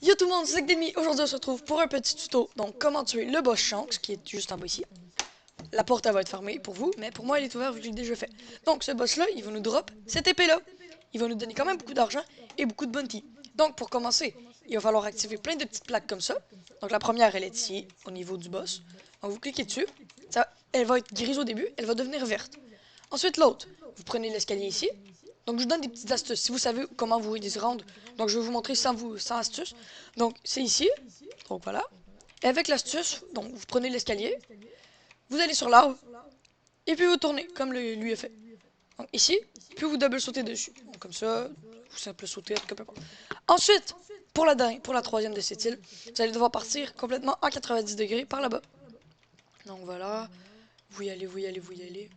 Yo tout le monde, c'est Zach. Aujourd'hui on se retrouve pour un petit tuto. Donc comment tuer le boss Shanks, qui est juste en bas ici. La porte elle va être fermée pour vous, mais pour moi elle est ouverte vu que je l'ai déjà fait. Donc ce boss là, il va nous drop cette épée là. Il va nous donner quand même beaucoup d'argent et beaucoup de bounty. Donc pour commencer, il va falloir activer plein de petites plaques comme ça. Donc la première elle est ici, au niveau du boss. Donc vous cliquez dessus, elle va être grise au début, elle va devenir verte. Ensuite l'autre, vous prenez l'escalier ici. Donc je vous donne des petites astuces, si vous savez comment vous y rendre. Donc je vais vous montrer sans astuce. Donc c'est ici, donc voilà. Et avec l'astuce, donc vous prenez l'escalier, vous allez sur l'arbre, et puis vous tournez, comme lui a fait. Donc ici, puis vous double sautez dessus. Donc comme ça, vous simple sauter, peu importe. Ensuite, pour la troisième de cette île, vous allez devoir partir complètement à 90 degrés par là-bas. Donc voilà, vous y allez, vous y allez, vous y allez.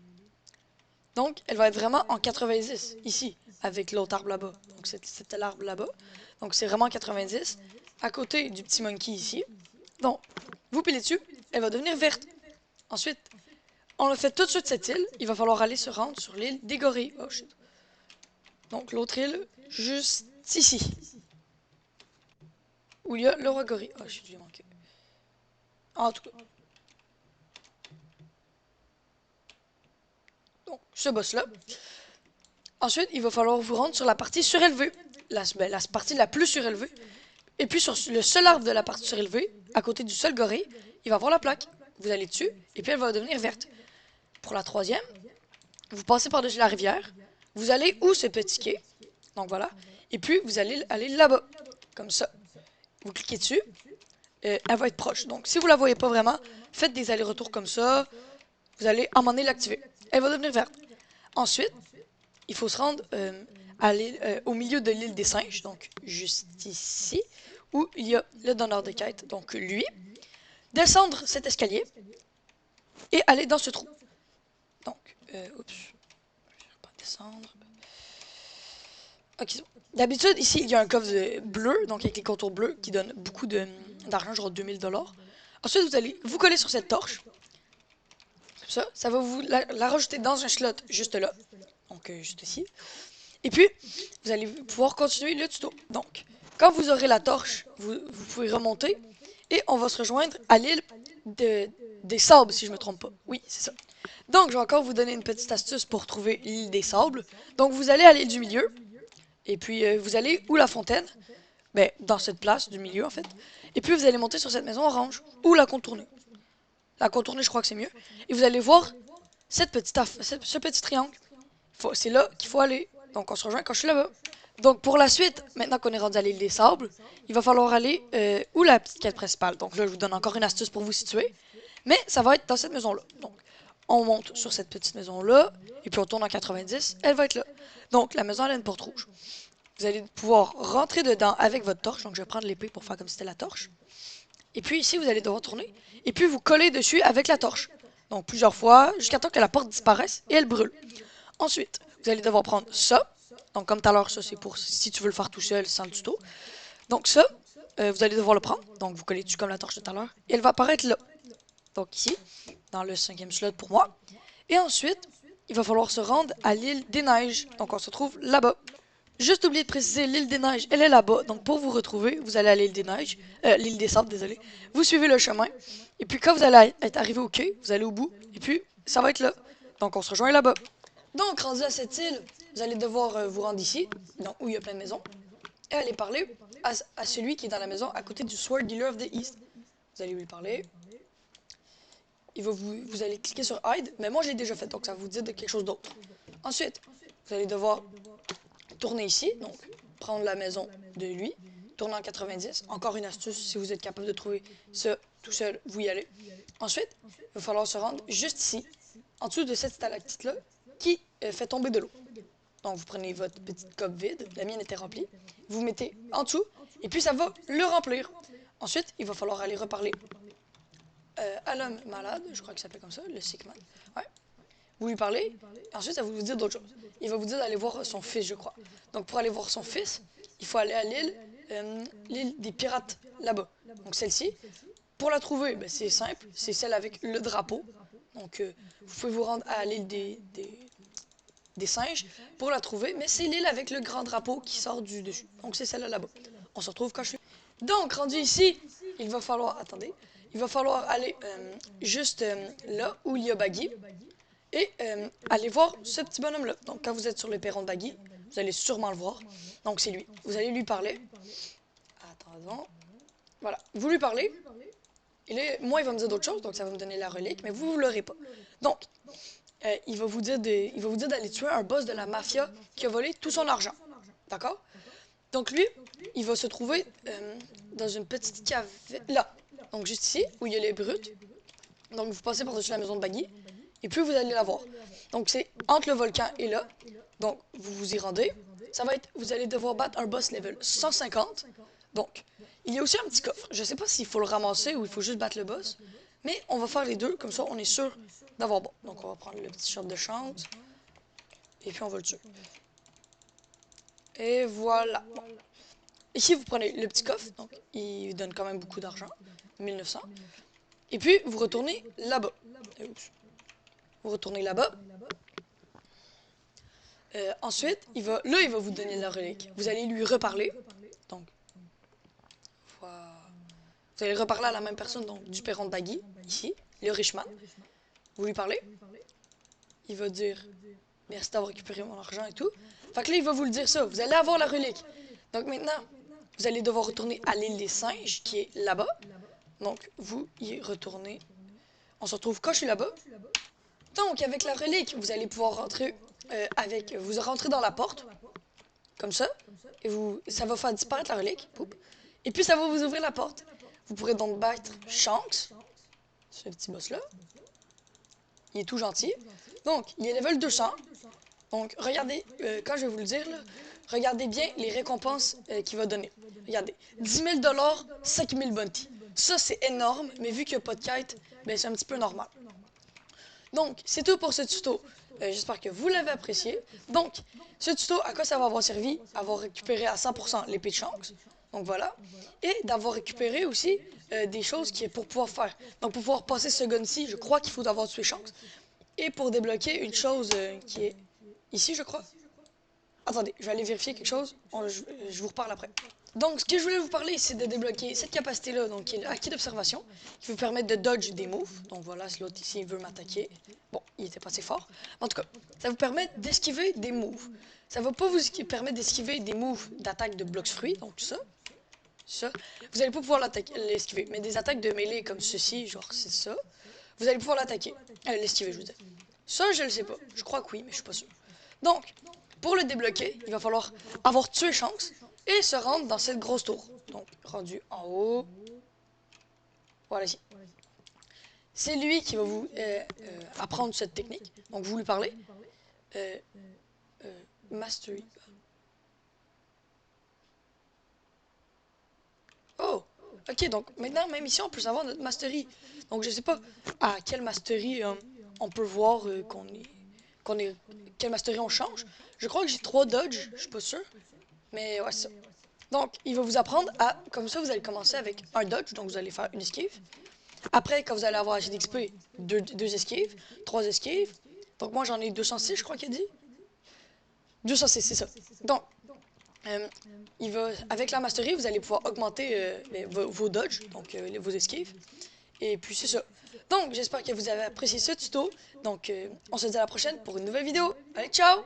Donc, elle va être vraiment en 90, ici, avec l'autre arbre là-bas. Donc, c'était l'arbre là-bas. Donc, c'est vraiment en 90, à côté du petit monkey ici. Donc, vous pilez dessus, elle va devenir verte. Ensuite, on le fait tout de suite cette île. Il va falloir aller se rendre sur l'île des gorilles. Oh shit. Donc, l'autre île, juste ici. Où il y a le roi gorille. Oh shit, j'ai manqué. En tout cas. Donc, ce boss-là. Ensuite, il va falloir vous rendre sur la partie surélevée. La partie la plus surélevée. Et puis sur le seul arbre de la partie surélevée, à côté du seul gorille, il va avoir la plaque. Vous allez dessus, et puis elle va devenir verte. Pour la troisième, vous passez par-dessus la rivière. Vous allez où ce petit quai. Donc voilà. Et puis vous allez aller là-bas. Comme ça. Vous cliquez dessus. Elle va être proche. Donc si vous la voyez pas vraiment, faites des allers-retours comme ça. Vous allez à un moment donné l'activer. Elle va devenir verte. Ensuite, il faut se rendre au milieu de l'île des singes. Donc juste ici. Où il y a le donneur de quête. Donc lui. Descendre cet escalier et aller dans ce trou. Donc, oups, je vais pas descendre. Ok, d'habitude, ici, il y a un coffre bleu, donc avec les contours bleus, qui donne beaucoup d'argent, genre 2000 $. Ensuite, vous allez vous coller sur cette torche. Comme ça va vous la rajouter dans un slot juste là. Donc, juste ici. Et puis, vous allez pouvoir continuer le tuto. Donc, quand vous aurez la torche, vous pouvez remonter. Et on va se rejoindre à l'île des sables, si je me trompe pas. Oui, c'est ça. Donc, je vais encore vous donner une petite astuce pour trouver l'île des sables. Donc, vous allez à l'île du milieu. Et puis, vous allez où la fontaine? Ben, dans cette place du milieu, en fait. Et puis, vous allez monter sur cette maison orange. Ou la contourner. La contourner, je crois que c'est mieux. Et vous allez voir ce petit triangle. C'est là qu'il faut aller. Donc, on se rejoint quand je suis là-bas. Donc, pour la suite, maintenant qu'on est rendu à l'île des sables, il va falloir aller où la petite quête principale. Donc là, je vous donne encore une astuce pour vous situer. Mais ça va être dans cette maison-là. Donc, on monte sur cette petite maison-là, et puis on tourne en 90, elle va être là. Donc, la maison, elle a une porte rouge. Vous allez pouvoir rentrer dedans avec votre torche. Donc, je vais prendre l'épée pour faire comme si c'était la torche. Et puis ici, vous allez devoir tourner. Et puis, vous collez dessus avec la torche. Donc, plusieurs fois, jusqu'à temps que la porte disparaisse et elle brûle. Ensuite, vous allez devoir prendre ça. Donc, comme tout à l'heure, ça, c'est pour si tu veux le faire tout seul sans le tuto. Donc, ça, vous allez devoir le prendre. Donc, vous collez dessus comme la torche de tout à l'heure. Et elle va apparaître là. Donc, ici, dans le 5e slot pour moi. Et ensuite, il va falloir se rendre à l'île des neiges. Donc, on se trouve là-bas. Juste oublié de préciser, l'île des neiges, elle est là-bas. Donc, pour vous retrouver, vous allez à l'île des neiges. L'île des sables, désolé. Vous suivez le chemin. Et puis, quand vous allez être arrivé au quai, vous allez au bout. Et puis, ça va être là. Donc, on se rejoint là-bas. Donc, rendu à cette île, vous allez devoir vous rendre ici, donc, où il y a plein de maisons, et aller parler à celui qui est dans la maison à côté du Sword Dealer of the East. Vous allez lui parler. Vous allez cliquer sur Hide, mais moi je l'ai déjà fait, donc ça vous dit de quelque chose d'autre. Ensuite, vous allez devoir tourner ici, donc prendre la maison de lui, tourner en 90. Encore une astuce, si vous êtes capable de trouver ça tout seul, vous y allez. Ensuite, il va falloir se rendre juste ici, en dessous de cette stalactite-là, qui fait tomber de l'eau. Donc, vous prenez votre petite coupe vide, la mienne était remplie, vous mettez en dessous, et puis ça va le remplir. Ensuite, il va falloir aller reparler à l'homme malade, je crois qu'il s'appelle comme ça, le sick man. Ouais. Vous lui parlez, ensuite ça va vous dire d'autres choses. Il va vous dire d'aller voir son fils, je crois. Donc, pour aller voir son fils, il faut aller à l'île des pirates, là-bas. Donc, celle-ci. Pour la trouver, ben, c'est simple, c'est celle avec le drapeau. Donc, vous pouvez vous rendre à l'île des singes pour la trouver, mais c'est l'île avec le grand drapeau qui sort du dessus. Donc c'est celle-là là-bas. On se retrouve quand je suis. Donc, rendu ici, il va falloir, attendez, il va falloir aller juste là où il y a Baggy et aller voir ce petit bonhomme-là. Donc, quand vous êtes sur le perron de Baggy, vous allez sûrement le voir. Donc, c'est lui. Vous allez lui parler. Attendons. Voilà. Vous lui parlez. Et là, moi, il va me dire d'autres choses, donc ça va me donner la relique, mais vous l'aurez pas. Donc, il va vous dire d'aller tuer un boss de la mafia qui a volé tout son argent. D'accord? Donc lui, il va se trouver dans une petite cave là. Donc juste ici, où il y a les brutes. Donc vous passez par-dessus la maison de Baggy. Et puis vous allez la voir. Donc c'est entre le volcan et là. Donc vous vous y rendez. Ça va être, vous allez devoir battre un boss level 150. Donc, il y a aussi un petit coffre. Je sais pas s'il faut le ramasser ou il faut juste battre le boss. Mais on va faire les deux, comme ça on est sûr d'avoir bon. Donc on va prendre le petit shot de chance. Et puis on va le tuer. Et voilà. Bon. Ici, vous prenez le petit coffre, donc il donne quand même beaucoup d'argent, 1900. Et puis, vous retournez là-bas. Vous retournez là-bas. Ensuite, il va vous donner la relique. Vous allez lui reparler. Donc, voilà. Vous allez reparler à la même personne, donc du perron de Baggy, ici, le richman. Vous lui parlez. Il va dire merci d'avoir récupéré mon argent et tout. Fait que là, il va vous le dire ça. Vous allez avoir la relique. Donc maintenant, vous allez devoir retourner à l'île des singes, qui est là-bas. Donc, vous y retournez. On se retrouve quand je suis là-bas. Donc, avec la relique, vous allez pouvoir rentrer vous rentrez dans la porte, comme ça. Et ça va faire disparaître la relique. Poup. Et puis, ça va vous ouvrir la porte. Vous pourrez donc battre Shanks, ce petit boss-là. Il est tout gentil. Donc, il est level 200. Donc, regardez, quand je vais vous le dire, là, regardez bien les récompenses qu'il va donner. Regardez, 10 000 $, 5 000 bounty. Ça, c'est énorme, mais vu qu'il n'y a pas de quête, ben, c'est un petit peu normal. Donc, c'est tout pour ce tuto. J'espère que vous l'avez apprécié. Donc, ce tuto, à quoi ça va avoir servi? Avoir récupéré à 100% l'épée de Shanks. Donc voilà. Et d'avoir récupéré aussi des choses pour pouvoir faire. Donc, pour pouvoir passer ce gun-ci, je crois qu'il faut avoir tué Shanks. Et pour débloquer une chose qui est ici, je crois. Attendez, je vais aller vérifier quelque chose. Je vous reparle après. Donc, ce que je voulais vous parler, c'est de débloquer cette capacité-là, donc qui est l'acquis d'observation, qui vous permettre de dodge des moves. Donc voilà, si l'autre ici veut m'attaquer. Bon, il était pas assez fort. En tout cas, ça vous permet d'esquiver des moves. Ça va pas vous permettre d'esquiver des moves d'attaque de blocs fruits, donc ça. Vous allez pas pouvoir l'esquiver. Mais des attaques de mêlée comme ceci, genre c'est ça, vous allez pouvoir l'attaquer. L'esquiver, je veux dire. Ça, je le sais pas. Je crois que oui, mais je suis pas sûr. Donc, pour le débloquer, il va falloir avoir tué Shanks et se rendre dans cette grosse tour. Donc, rendu en haut. Voilà ici. C'est lui qui va vous apprendre cette technique. Donc, vous lui parlez. Mastery. Oh! Ok, donc maintenant, même ici, on peut savoir notre mastery. Donc, je sais pas à quelle mastery on peut voir quelle mastery on change. Je crois que j'ai 3 dodge, je suis pas sûr. Mais ouais, c'est ça. Donc, il va vous apprendre à, comme ça, vous allez commencer avec un dodge, donc vous allez faire une esquive. Après, quand vous allez avoir assez d'XP, deux esquives, 3 esquives. Donc moi, j'en ai 206, je crois qu'il a dit. 206, c'est ça. Donc, avec la mastery, vous allez pouvoir augmenter vos dodges, donc vos esquives. Et puis c'est ça. Donc, j'espère que vous avez apprécié ce tuto. Donc, on se dit à la prochaine pour une nouvelle vidéo. Allez, ciao!